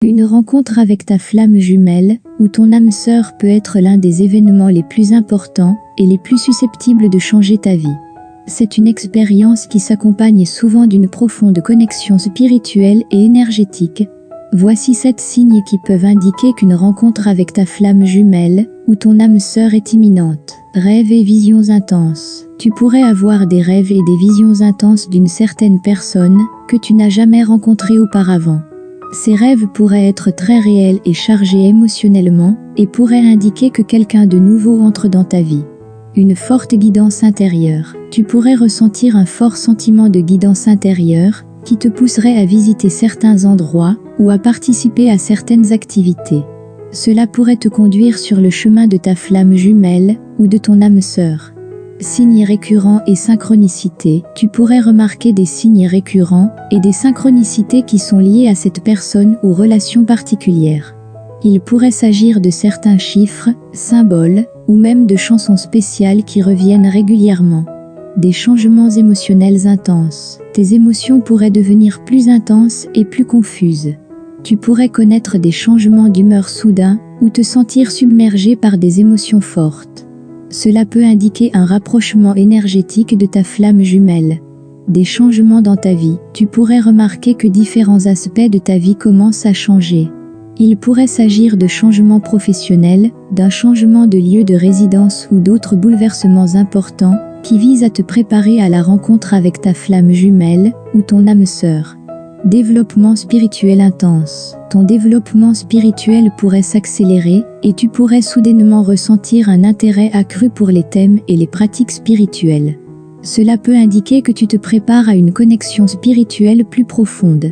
Une rencontre avec ta flamme jumelle ou ton âme sœur peut être l'un des événements les plus importants et les plus susceptibles de changer ta vie. C'est une expérience qui s'accompagne souvent d'une profonde connexion spirituelle et énergétique. Voici 7 signes qui peuvent indiquer qu'une rencontre avec ta flamme jumelle ou ton âme sœur est imminente. Rêves et visions intenses. Tu pourrais avoir des rêves et des visions intenses d'une certaine personne que tu n'as jamais rencontrée auparavant. Ces rêves pourraient être très réels et chargés émotionnellement et pourraient indiquer que quelqu'un de nouveau entre dans ta vie. Une forte guidance intérieure. Tu pourrais ressentir un fort sentiment de guidance intérieure qui te pousserait à visiter certains endroits ou à participer à certaines activités. Cela pourrait te conduire sur le chemin de ta flamme jumelle ou de ton âme sœur. Signes récurrents et synchronicité. Tu pourrais remarquer des signes récurrents et des synchronicités qui sont liés à cette personne ou relation particulière. Il pourrait s'agir de certains chiffres, symboles, ou même de chansons spéciales qui reviennent régulièrement. Des changements émotionnels intenses. Tes émotions pourraient devenir plus intenses et plus confuses. Tu pourrais connaître des changements d'humeur soudains ou te sentir submergé par des émotions fortes. Cela peut indiquer un rapprochement énergétique de ta flamme jumelle. Des changements dans ta vie. Tu pourrais remarquer que différents aspects de ta vie commencent à changer. Il pourrait s'agir de changements professionnels, d'un changement de lieu de résidence ou d'autres bouleversements importants qui visent à te préparer à la rencontre avec ta flamme jumelle ou ton âme sœur. Développement spirituel intense. Ton développement spirituel pourrait s'accélérer et tu pourrais soudainement ressentir un intérêt accru pour les thèmes et les pratiques spirituelles. Cela peut indiquer que tu te prépares à une connexion spirituelle plus profonde.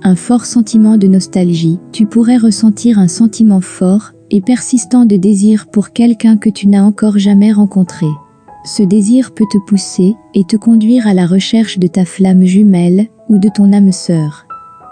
Un fort sentiment de nostalgie. Tu pourrais ressentir un sentiment fort et persistant de désir pour quelqu'un que tu n'as encore jamais rencontré. Ce désir peut te pousser et te conduire à la recherche de ta flamme jumelle ou de ton âme sœur.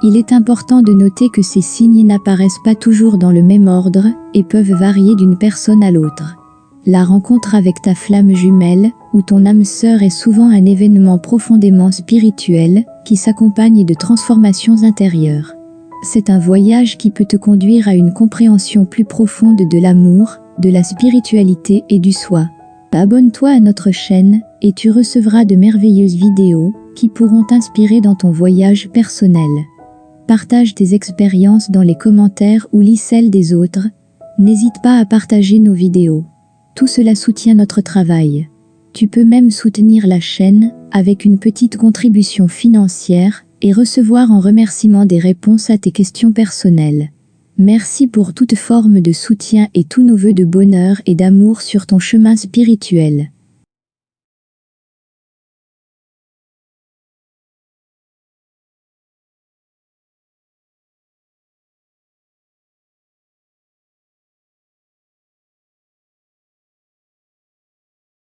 Il est important de noter que ces signes n'apparaissent pas toujours dans le même ordre et peuvent varier d'une personne à l'autre. La rencontre avec ta flamme jumelle ou ton âme sœur est souvent un événement profondément spirituel qui s'accompagne de transformations intérieures. C'est un voyage qui peut te conduire à une compréhension plus profonde de l'amour, de la spiritualité et du soi. Abonne-toi à notre chaîne et tu recevras de merveilleuses vidéos qui pourront t'inspirer dans ton voyage personnel. Partage tes expériences dans les commentaires ou lis celles des autres. N'hésite pas à partager nos vidéos. Tout cela soutient notre travail. Tu peux même soutenir la chaîne avec une petite contribution financière et recevoir en remerciement des réponses à tes questions personnelles. Merci pour toute forme de soutien et tous nos vœux de bonheur et d'amour sur ton chemin spirituel.